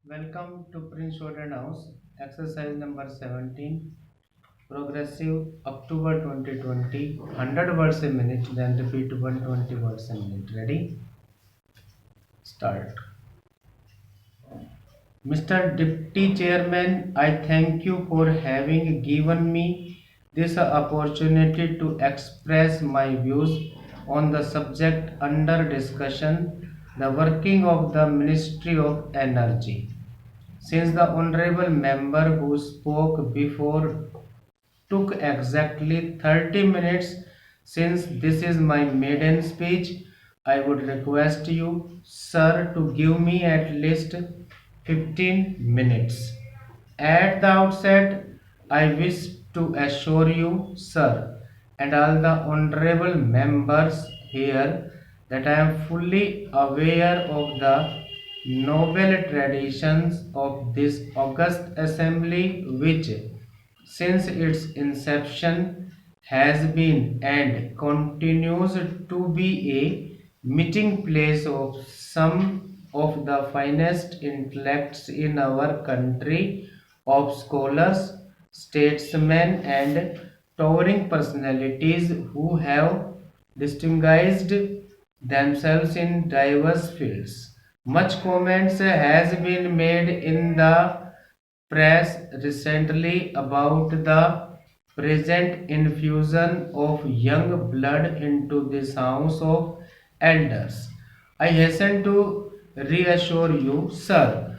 Welcome to Prince Jordan House, exercise number 17, progressive October 2020, 100 words a minute, then repeat 120 words a minute. Ready? Start. Mr. Deputy Chairman, I thank you for having given me this opportunity to express my views on the subject under discussion, the working of the Ministry of Energy. Since the honorable member who spoke before took exactly 30 minutes, since this is my maiden speech, I would request you, sir, to give me at least 15 minutes. At the outset, I wish to assure you, sir, and all the honorable members here that I am fully aware of the noble traditions of this august assembly, which, since its inception, has been and continues to be a meeting place of some of the finest intellects in our country, of scholars, statesmen, and towering personalities who have distinguished themselves in diverse fields. Much comments has been made in the press recently about the present infusion of young blood into this House of Elders. I hasten to reassure you, sir,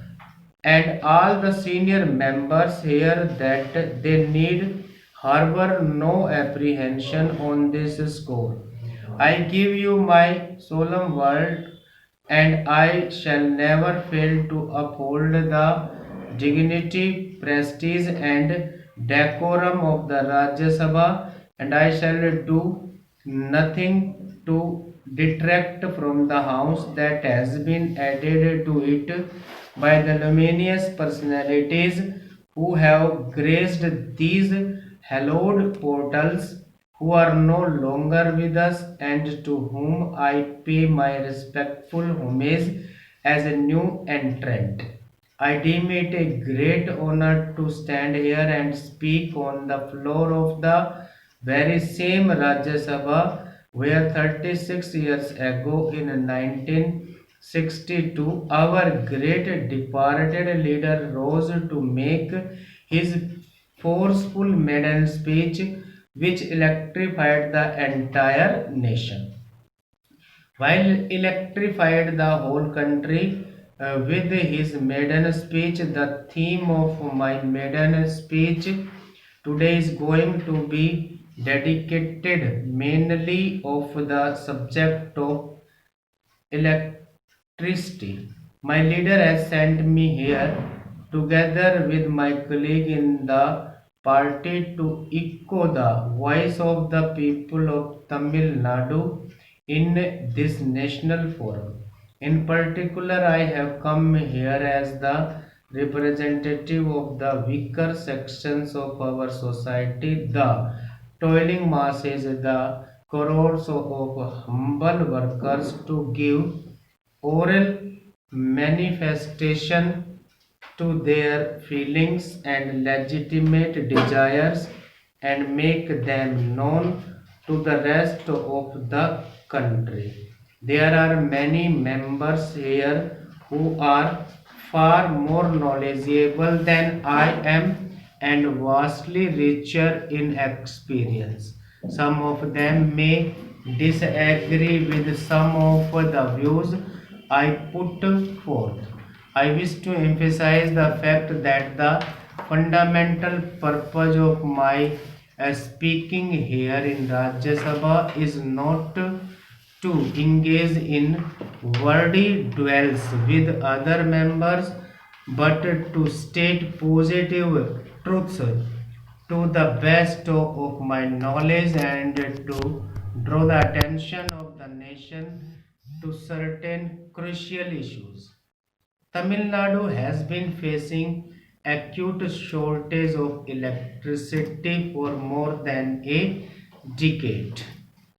and all the senior members here that they need harbor no apprehension on this score. I give you my solemn word, and I shall never fail to uphold the dignity, prestige, and decorum of the Rajya Sabha, and I shall do nothing to detract from the house that has been added to it by the luminous personalities who have graced these hallowed portals, who are no longer with us, and to whom I pay my respectful homage as a new entrant. I deem it a great honor to stand here and speak on the floor of the very same Rajya Sabha where 36 years ago in 1962 our great departed leader rose to make his forceful maiden speech which electrified the entire nation. While electrified the whole country with his maiden speech, the theme of my maiden speech today is going to be dedicated mainly of the subject of electricity. My leader has sent me here together with my colleague in the party to echo the voice of the people of Tamil Nadu in this national forum. In particular, I have come here as the representative of the weaker sections of our society, the toiling masses, the crores of humble workers, to give oral manifestation to their feelings and legitimate desires and make them known to the rest of the country. There are many members here who are far more knowledgeable than I am and vastly richer in experience. Some of them may disagree with some of the views I put forth. I wish to emphasize the fact that the fundamental purpose of my speaking here in Rajya Sabha is not to engage in wordy duels with other members but to state positive truths to the best of my knowledge and to draw the attention of the nation to certain crucial issues. Tamil Nadu has been facing acute shortage of electricity for more than a decade.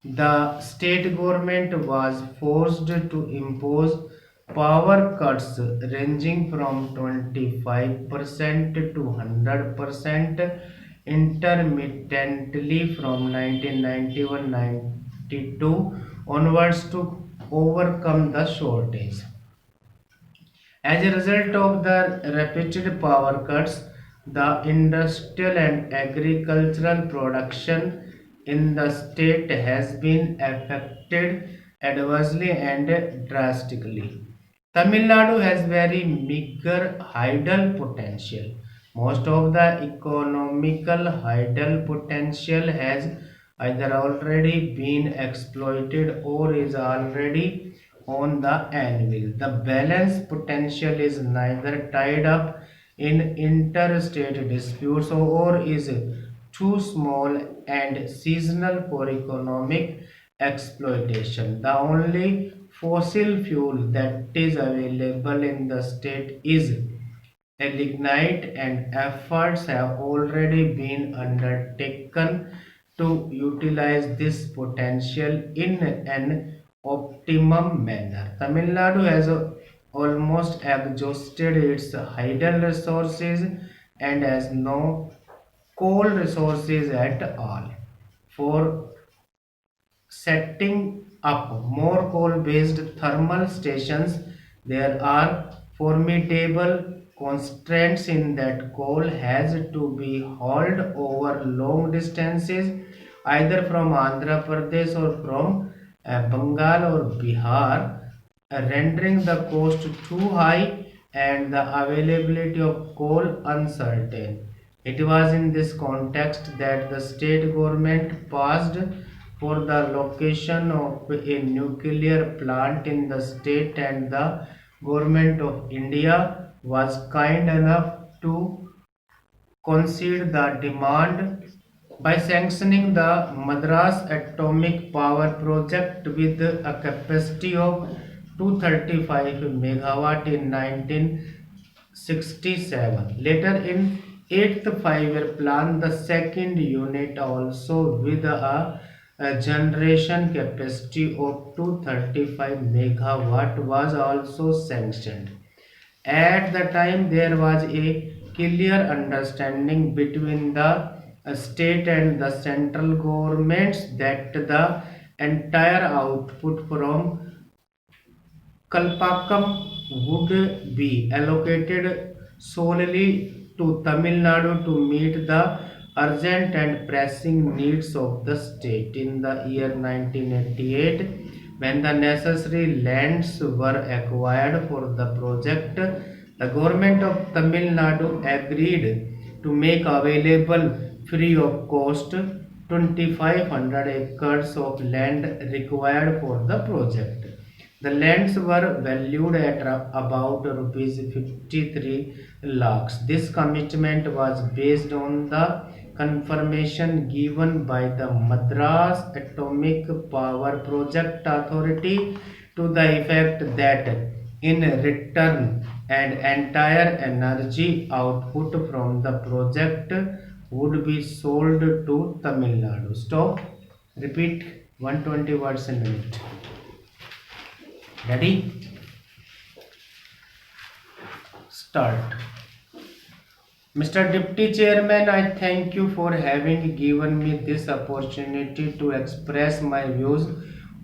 The state government was forced to impose Power cuts ranging from 25% to 100% intermittently from 1991-92 onwards to overcome the shortage. As a result of the repeated power cuts, the industrial and agricultural production in the state has been affected adversely and drastically. Tamil Nadu has very meager hydel potential. Most of the economical hydel potential has either already been exploited or is already on the anvil. The balance potential is neither tied up in interstate disputes or is too small and seasonal for economic exploitation. The only fossil fuel that is available in the state is a lignite, and efforts have already been undertaken to utilize this potential in an optimum manner. Tamil Nadu has almost exhausted its hydel resources and has no coal resources at all. For setting up more coal-based thermal stations, there are formidable constraints in that coal has to be hauled over long distances either from Andhra Pradesh or from Bengal or Bihar, rendering the cost too high and the availability of coal uncertain. It was in this context that the state government passed for the location of a nuclear plant in the state, and the government of India was kind enough to concede the demand by sanctioning the Madras Atomic Power Project with a capacity of 235 megawatt in 1967. Later in 8th 5-year plan, the second unit also with a generation capacity of 235 megawatt was also sanctioned. At the time, there was a clear understanding between the state and the central governments that the entire output from Kalpakkam would be allocated solely to Tamil Nadu to meet the urgent and pressing needs of the state. In the year 1988, when the necessary lands were acquired for the project, the government of Tamil Nadu agreed to make available free of cost 2500 acres of land required for the project. The lands were valued at about rupees 53 lakhs. This commitment was based on the confirmation given by the Madras Atomic Power Project Authority to the effect that in return an entire energy output from the project would be sold to Tamil Nadu. Stop. Repeat 120 words in a minute. Ready? Start. Mr. Deputy Chairman, I thank you for having given me this opportunity to express my views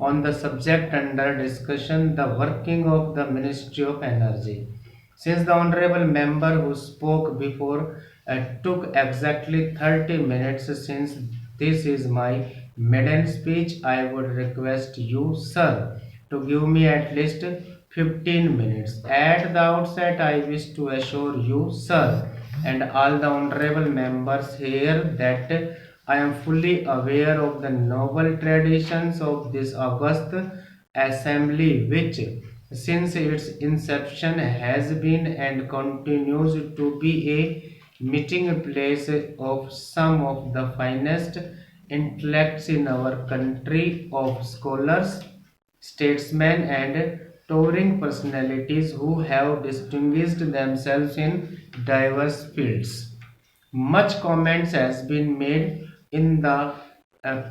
on the subject under discussion, the working of the Ministry of Energy. Since the Honorable Member who spoke before took exactly 30 minutes since this is my maiden speech, I would request you, sir, to give me at least 15 minutes. At the outset, I wish to assure you, sir, and all the honorable members here that I am fully aware of the noble traditions of this august assembly, which since its inception has been and continues to be a meeting place of some of the finest intellects in our country, of scholars, statesmen, and towering personalities who have distinguished themselves in diverse fields. Much comments has been made in the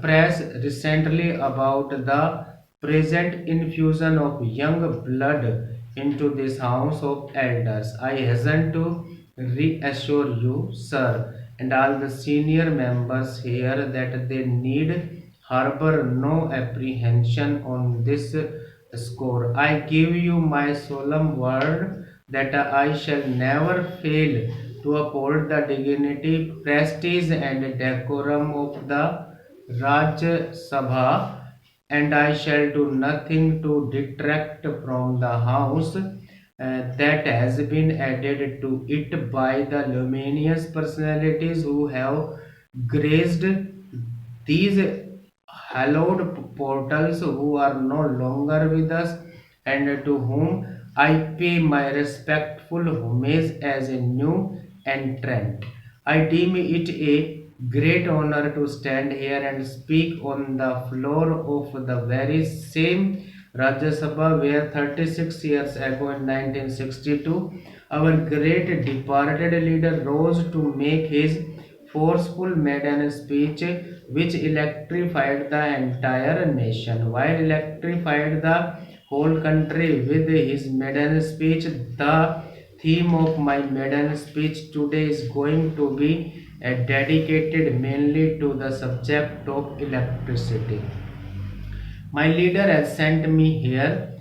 press recently about the present infusion of young blood into this house of elders. I hasten to reassure you, sir, and all the senior members here that they need harbor no apprehension on this score. I give you my solemn word that I shall never fail to uphold the dignity, prestige, and decorum of the Rajya Sabha, and I shall do nothing to detract from the house that has been added to it by the luminous personalities who have graced these hallowed portals, who are no longer with us, and to whom I pay my respectful homage as a new entrant. I deem it a great honor to stand here and speak on the floor of the very same Rajya Sabha where 36 years ago in 1962 our great departed leader rose to make his forceful maiden speech which electrified the entire nation. While electrified the whole country with his maiden speech, the theme of my maiden speech today is going to be dedicated mainly to the subject of electricity. My leader has sent me here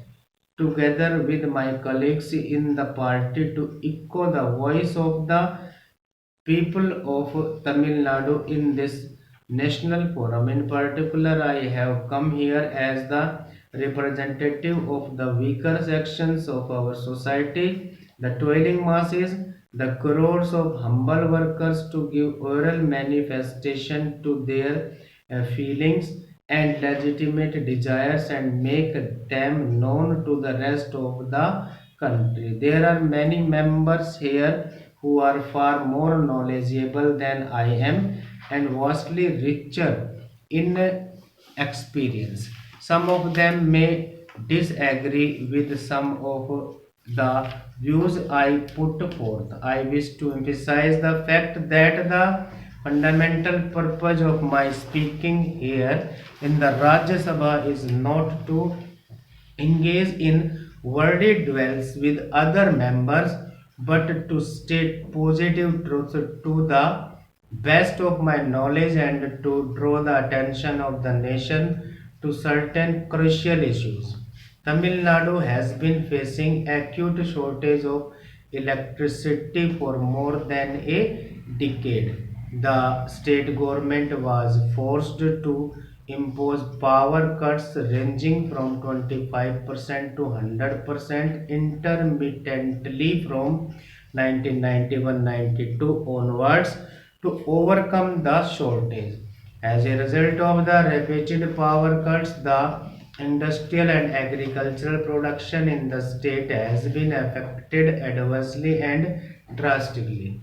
together with my colleagues in the party to echo the voice of the people of Tamil Nadu in this national forum. In particular, I have come here as the representative of the weaker sections of our society, the toiling masses, the crores of humble workers, to give oral manifestation to their feelings and legitimate desires and make them known to the rest of the country. There are many members here who are far more knowledgeable than I am and vastly richer in experience. Some of them may disagree with some of the views I put forth. I wish to emphasize the fact that the fundamental purpose of my speaking here in the Rajya Sabha is not to engage in wordy duels with other members, but to state positive truth to the best of my knowledge and to draw the attention of the nation to certain crucial issues. Tamil Nadu has been facing acute shortage of electricity for more than a decade. The state government was forced to impose power cuts ranging from 25% to 100% intermittently from 1991-92 onwards to overcome the shortage. As a result of the repeated power cuts, the industrial and agricultural production in the state has been affected adversely and drastically.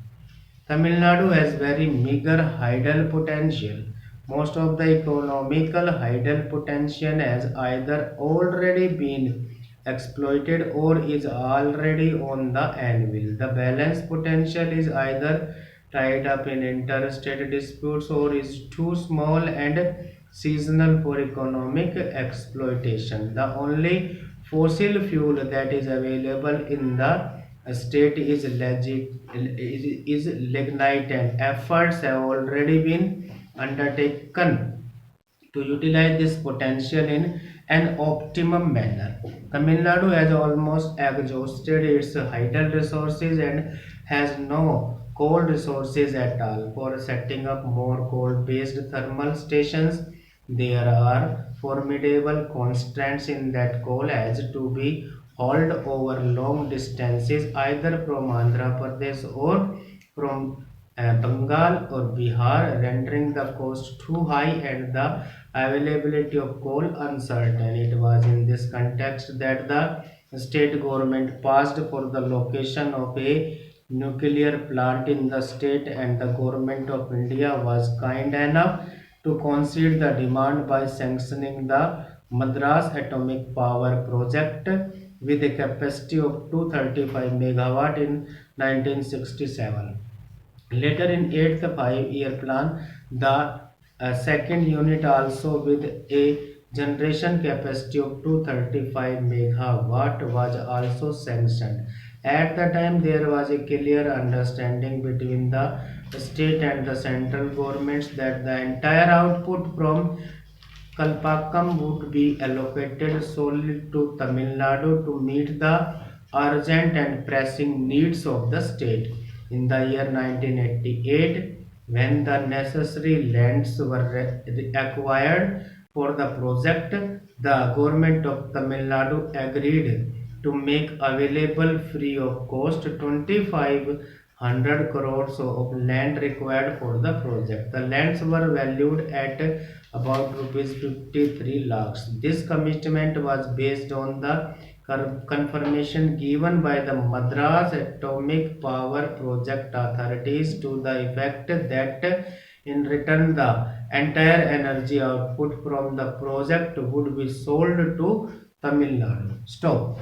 Tamil Nadu has very meager hydel potential. Most of the economical hydel potential has either already been exploited or is already on the anvil. The balance potential is either tied up in interstate disputes or is too small and seasonal for economic exploitation. The only fossil fuel that is available in the state is lignite, and efforts have already been undertaken to utilize this potential in an optimum manner. Tamil Nadu has almost exhausted its hydel resources and has no coal resources at all. For setting up more coal-based thermal stations, there are formidable constraints in that coal has to be hauled over long distances either from Andhra Pradesh or from Bengal or Bihar, rendering the cost too high and the availability of coal uncertain. It was in this context that the state government passed for the location of a nuclear plant in the state, and the government of India was kind enough to concede the demand by sanctioning the Madras Atomic Power Project with a capacity of 235 megawatt in 1967. Later in 8th 5-year plan, the second unit also with a generation capacity of 235 megawatt was also sanctioned. At the time, there was a clear understanding between the state and the central governments that the entire output from Kalpakkam would be allocated solely to Tamil Nadu to meet the urgent and pressing needs of the state. In the year 1988, when the necessary lands were acquired for the project, the government of Tamil Nadu agreed to make available free of cost 2500 crores of land required for the project. The lands were valued at about rupees 53 lakhs. This commitment was based on the confirmation given by the Madras Atomic Power Project authorities to the effect that in return the entire energy output from the project would be sold to Tamil Nadu. Stop.